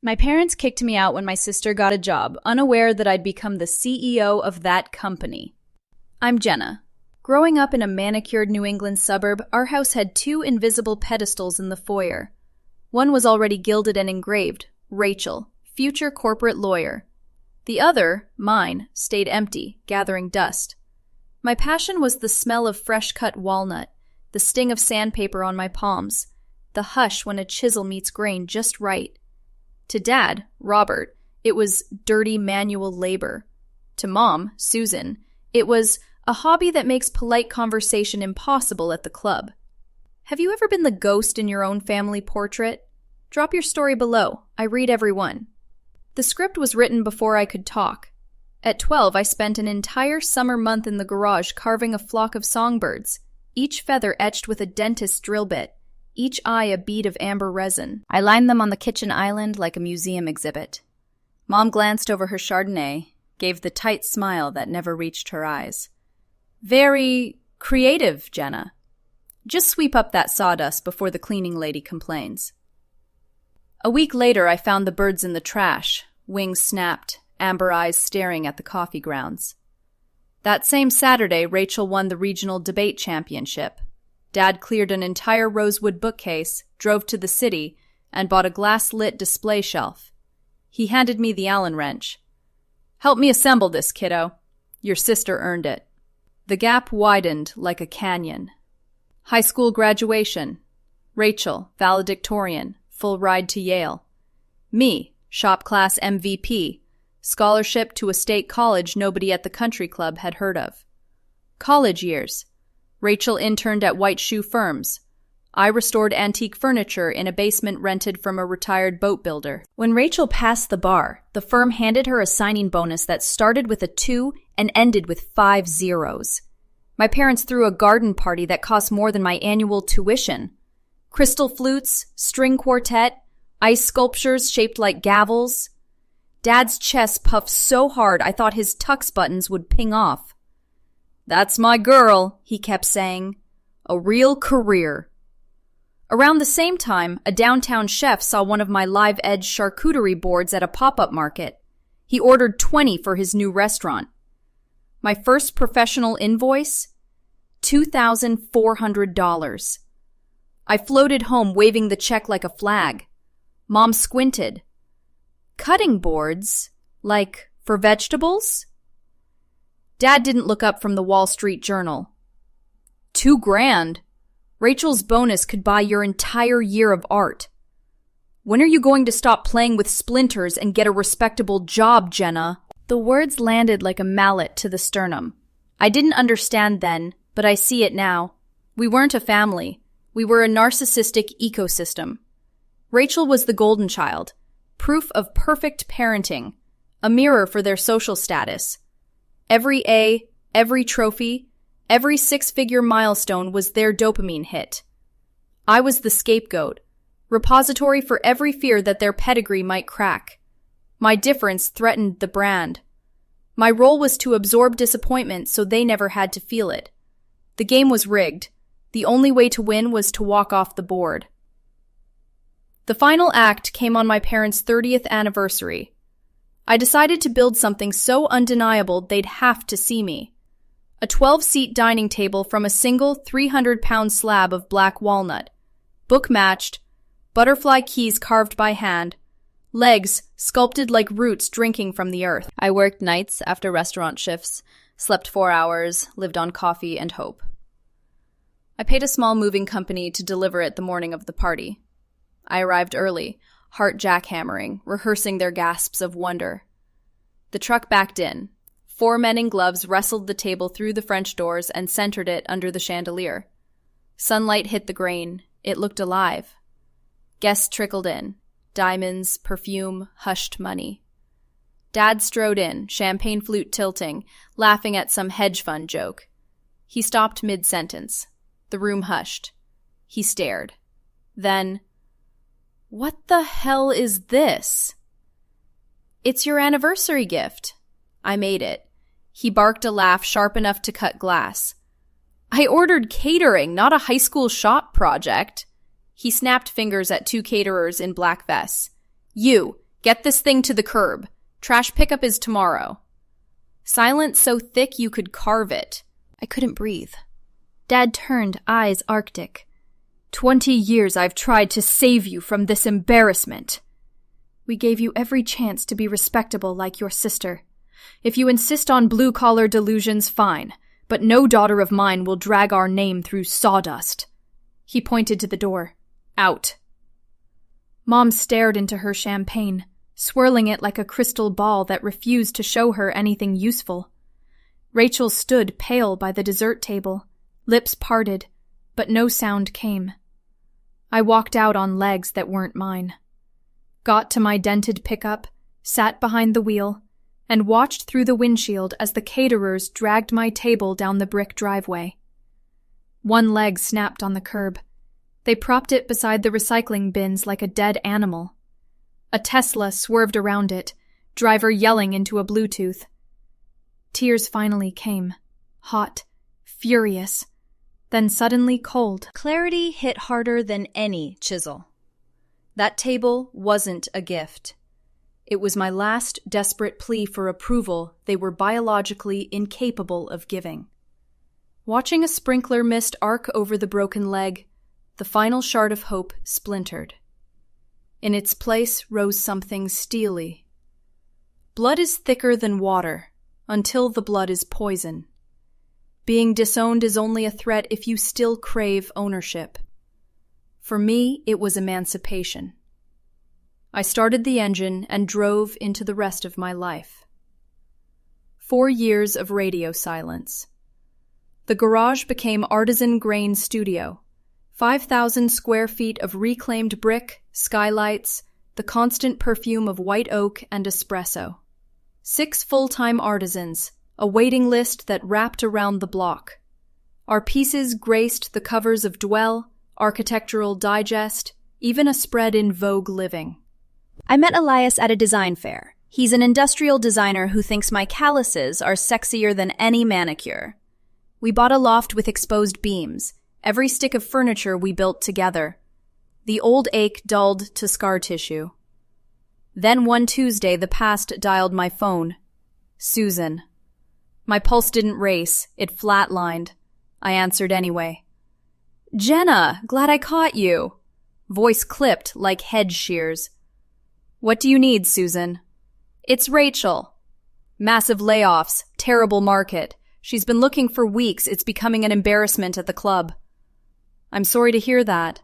My parents kicked me out when my sister got a job, unaware that I'd become the CEO of that company. I'm Jenna. Growing up in a manicured New England suburb, our house had two invisible pedestals in the foyer. One was already gilded and engraved, Rachel, future corporate lawyer. The other, mine, stayed empty, gathering dust. My passion was the smell of fresh-cut walnut, the sting of sandpaper on my palms, the hush when a chisel meets grain just right. To Dad, Robert, it was dirty manual labor. To Mom, Susan, it was a hobby that makes polite conversation impossible at the club. Have you ever been the ghost in your own family portrait? Drop your story below. I read every one. The script was written before I could talk. At 12, I spent an entire summer month in the garage carving a flock of songbirds, each feather etched with a dentist's drill bit, each eye a bead of amber resin. I lined them on the kitchen island like a museum exhibit. Mom glanced over her Chardonnay, gave the tight smile that never reached her eyes. Very creative, Jenna. Just sweep up that sawdust before the cleaning lady complains. A week later, I found the birds in the trash, wings snapped, amber eyes staring at the coffee grounds. That same Saturday, Rachel won the regional debate championship. Dad cleared an entire rosewood bookcase, drove to the city, and bought a glass-lit display shelf. He handed me the Allen wrench. "Help me assemble this, kiddo. Your sister earned it." The gap widened like a canyon. High school graduation. Rachel, valedictorian, full ride to Yale. Me, shop class MVP, scholarship to a state college nobody at the country club had heard of. College years. Rachel interned at white shoe firms. I restored antique furniture in a basement rented from a retired boat builder. When Rachel passed the bar, the firm handed her a signing bonus that started with a 2 and ended with 5 zeros. My parents threw a garden party that cost more than my annual tuition. Crystal flutes, string quartet, ice sculptures shaped like gavels. Dad's chest puffed so hard I thought his tux buttons would ping off. "That's my girl," he kept saying. "A real career." Around the same time, a downtown chef saw one of my live edge charcuterie boards at a pop-up market. He ordered 20 for his new restaurant. My first professional invoice? $2,400. I floated home waving the check like a flag. Mom squinted. "Cutting boards? Like for vegetables?" Dad didn't look up from the Wall Street Journal. $2,000? Rachel's bonus could buy your entire year of art. When are you going to stop playing with splinters and get a respectable job, Jenna? The words landed like a mallet to the sternum. I didn't understand then, but I see it now. We weren't a family. We were a narcissistic ecosystem. Rachel was the golden child, proof of perfect parenting, a mirror for their social status. Every A, every trophy, every 6-figure milestone was their dopamine hit. I was the scapegoat, repository for every fear that their pedigree might crack. My difference threatened the brand. My role was to absorb disappointment so they never had to feel it. The game was rigged. The only way to win was to walk off the board. The final act came on my parents' 30th anniversary. I decided to build something so undeniable they'd have to see me. A 12-seat dining table from a single 300-pound slab of black walnut, book-matched, butterfly keys carved by hand, legs sculpted like roots drinking from the earth. I worked nights after restaurant shifts, slept 4 hours, lived on coffee and hope. I paid a small moving company to deliver it the morning of the party. I arrived early, heart jackhammering, rehearsing their gasps of wonder. The truck backed in. 4 men in gloves wrestled the table through the French doors and centered it under the chandelier. Sunlight hit the grain. It looked alive. Guests trickled in. Diamonds, perfume, hushed money. Dad strode in, champagne flute tilting, laughing at some hedge fund joke. He stopped mid-sentence. The room hushed. He stared. Then, "What the hell is this?" "It's your anniversary gift." I made it. He barked a laugh sharp enough to cut glass. "I ordered catering, not a high school shop project." He snapped fingers at 2 caterers in black vests. You Get this thing to the curb. Trash pickup is tomorrow. Silence so thick you could carve it. I couldn't breathe. Dad turned, eyes arctic. 20 years I've tried to save you from this embarrassment. We gave you every chance to be respectable like your sister. If you insist on blue-collar delusions, fine, but no daughter of mine will drag our name through sawdust. He pointed to the door. Out. Mom stared into her champagne, swirling it like a crystal ball that refused to show her anything useful. Rachel stood pale by the dessert table, lips parted, but no sound came. I walked out on legs that weren't mine. Got to my dented pickup, sat behind the wheel, and watched through the windshield as the caterers dragged my table down the brick driveway. One leg snapped on the curb. They propped it beside the recycling bins like a dead animal. A Tesla swerved around it, driver yelling into a Bluetooth. Tears finally came, hot, furious, then suddenly cold. Clarity hit harder than any chisel. That table wasn't a gift. It was my last desperate plea for approval they were biologically incapable of giving. Watching a sprinkler mist arc over the broken leg, the final shard of hope splintered. In its place rose something steely. Blood is thicker than water, until the blood is poison. Being disowned is only a threat if you still crave ownership. For me, it was emancipation. I started the engine and drove into the rest of my life. 4 years of radio silence. The garage became Artisan Grain Studio. 5,000 square feet of reclaimed brick, skylights, the constant perfume of white oak and espresso. 6 full-time artisans, a waiting list that wrapped around the block. Our pieces graced the covers of Dwell, Architectural Digest, even a spread in Vogue Living. I met Elias at a design fair. He's an industrial designer who thinks my calluses are sexier than any manicure. We bought a loft with exposed beams, every stick of furniture we built together. The old ache dulled to scar tissue. Then one Tuesday, the past dialed my phone. Susan. My pulse didn't race, it flatlined. I answered anyway. Jenna, glad I caught you. Voice clipped like hedge shears. What do you need, Susan? It's Rachel. Massive layoffs, terrible market. She's been looking for weeks. It's becoming an embarrassment at the club. I'm sorry to hear that.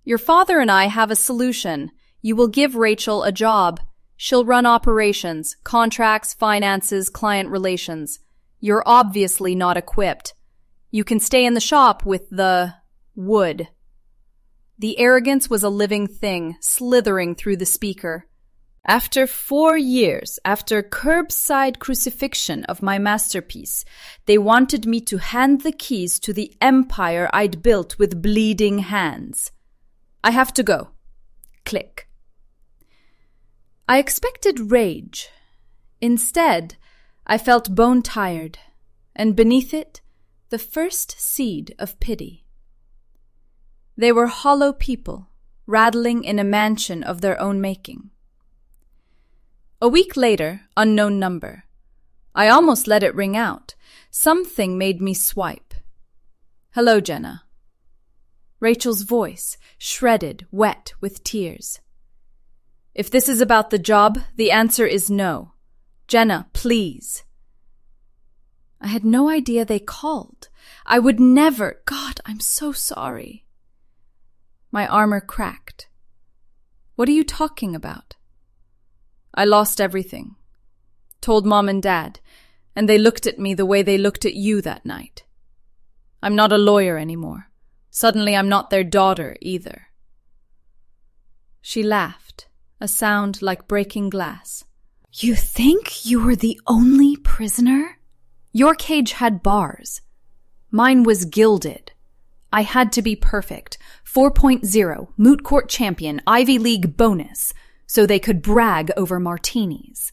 Your father and I have a solution. You will give Rachel a job. She'll run operations, contracts, finances, client relations. You're obviously not equipped. You can stay in the shop with the wood. The arrogance was a living thing, slithering through the speaker. After 4 years, after curbside crucifixion of my masterpiece, they wanted me to hand the keys to the empire I'd built with bleeding hands. I have to go. Click. I expected rage. Instead, I felt bone-tired, and beneath it, the first seed of pity. They were hollow people, rattling in a mansion of their own making. A week later, unknown number. I almost let it ring out. Something made me swipe. Hello, Jenna. Rachel's voice, shredded, wet with tears. If this is about the job, the answer is no. Jenna, please. I had no idea they called. I would never. God, I'm so sorry. My armor cracked. What are you talking about? I lost everything. Told Mom and Dad, and they looked at me the way they looked at you that night. I'm not a lawyer anymore. Suddenly I'm not their daughter either. She laughed, a sound like breaking glass. You think you were the only prisoner? Your cage had bars. Mine was gilded. I had to be perfect. 4.0, moot court champion, Ivy League bonus, so they could brag over martinis.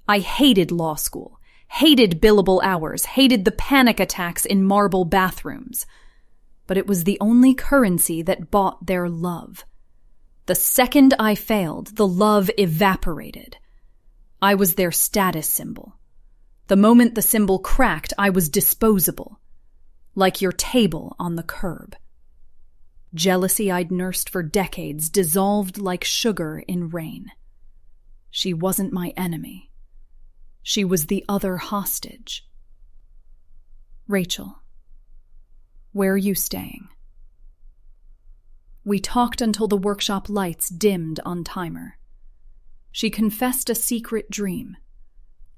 I hated law school, hated billable hours, hated the panic attacks in marble bathrooms. But it was the only currency that bought their love. The second I failed, the love evaporated. I was their status symbol. The moment the symbol cracked, I was disposable. Like your table on the curb. Jealousy I'd nursed for decades dissolved like sugar in rain. She wasn't my enemy. She was the other hostage. Rachel, where are you staying? We talked until the workshop lights dimmed on timer. She confessed a secret dream.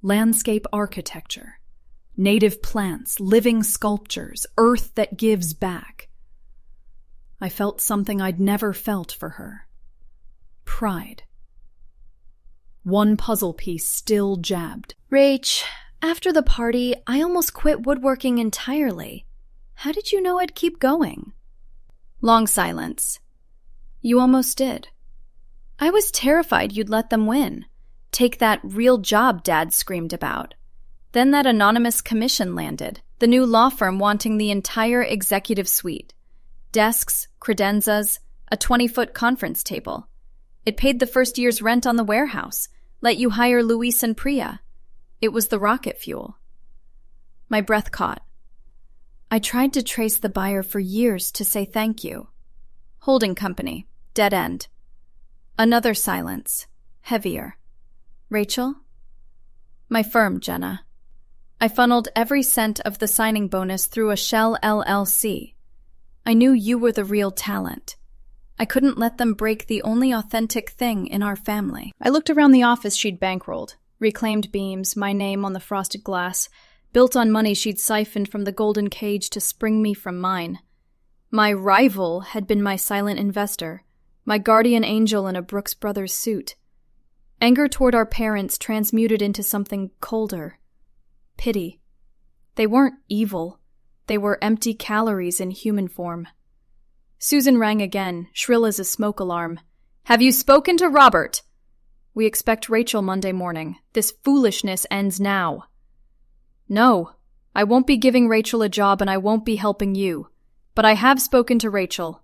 Landscape architecture. Native plants, living sculptures, earth that gives back. I felt something I'd never felt for her. Pride. One puzzle piece still jabbed. Rach, after the party, I almost quit woodworking entirely. How did you know I'd keep going? Long silence. You almost did. I was terrified you'd let them win. Take that real job Dad screamed about. Then that anonymous commission landed, the new law firm wanting the entire executive suite. Desks, credenzas, a 20-foot conference table. It paid the first year's rent on the warehouse, let you hire Luis and Priya. It was the rocket fuel. My breath caught. I tried to trace the buyer for years to say thank you. Holding company, dead end. Another silence, heavier. Rachel? My firm, Jenna. I funneled every cent of the signing bonus through a shell LLC. I knew you were the real talent. I couldn't let them break the only authentic thing in our family. I looked around the office she'd bankrolled. Reclaimed beams, my name on the frosted glass, built on money she'd siphoned from the golden cage to spring me from mine. My rival had been my silent investor, my guardian angel in a Brooks Brothers suit. Anger toward our parents transmuted into something colder. Pity. They weren't evil. They were empty calories in human form. Susan rang again, shrill as a smoke alarm. Have you spoken to Robert? We expect Rachel Monday morning. This foolishness ends now. No, I won't be giving Rachel a job and I won't be helping you. But I have spoken to Rachel.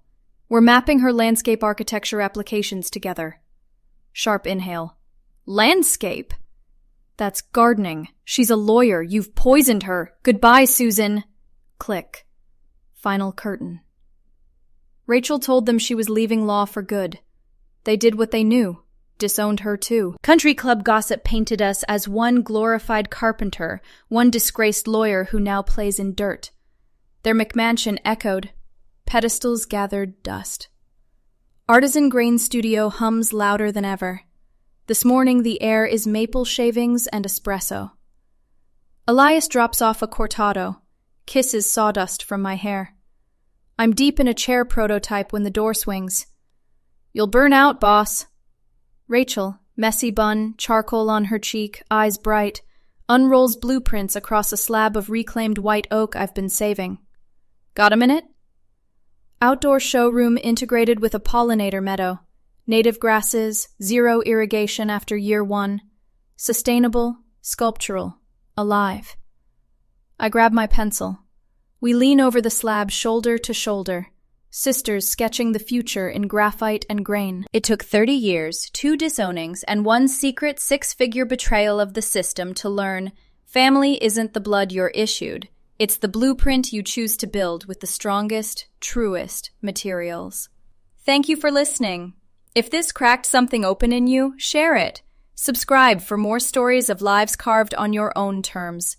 We're mapping her landscape architecture applications together. Sharp inhale. Landscape? That's gardening. She's a lawyer. You've poisoned her. Goodbye, Susan. Click. Final curtain. Rachel told them she was leaving law for good. They did what they knew. Disowned her too. Country club gossip painted us as one glorified carpenter, one disgraced lawyer who now plays in dirt. Their McMansion echoed. Pedestals gathered dust. Artisan Grain Studio hums louder than ever. This morning the air is maple shavings and espresso. Elias drops off a cortado, kisses sawdust from my hair. I'm deep in a chair prototype when the door swings. You'll burn out, boss. Rachel, messy bun, charcoal on her cheek, eyes bright, unrolls blueprints across a slab of reclaimed white oak I've been saving. Got a minute? Outdoor showroom integrated with a pollinator meadow. Native grasses, zero irrigation after year 1. Sustainable, sculptural, alive. I grab my pencil. We lean over the slab shoulder to shoulder, sisters sketching the future in graphite and grain. It took 30 years, 2 disownings, and 1 secret 6-figure betrayal of the system to learn family isn't the blood you're issued. It's the blueprint you choose to build with the strongest, truest materials. Thank you for listening. If this cracked something open in you, share it. Subscribe for more stories of lives carved on your own terms.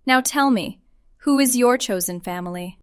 Now tell me, who is your chosen family?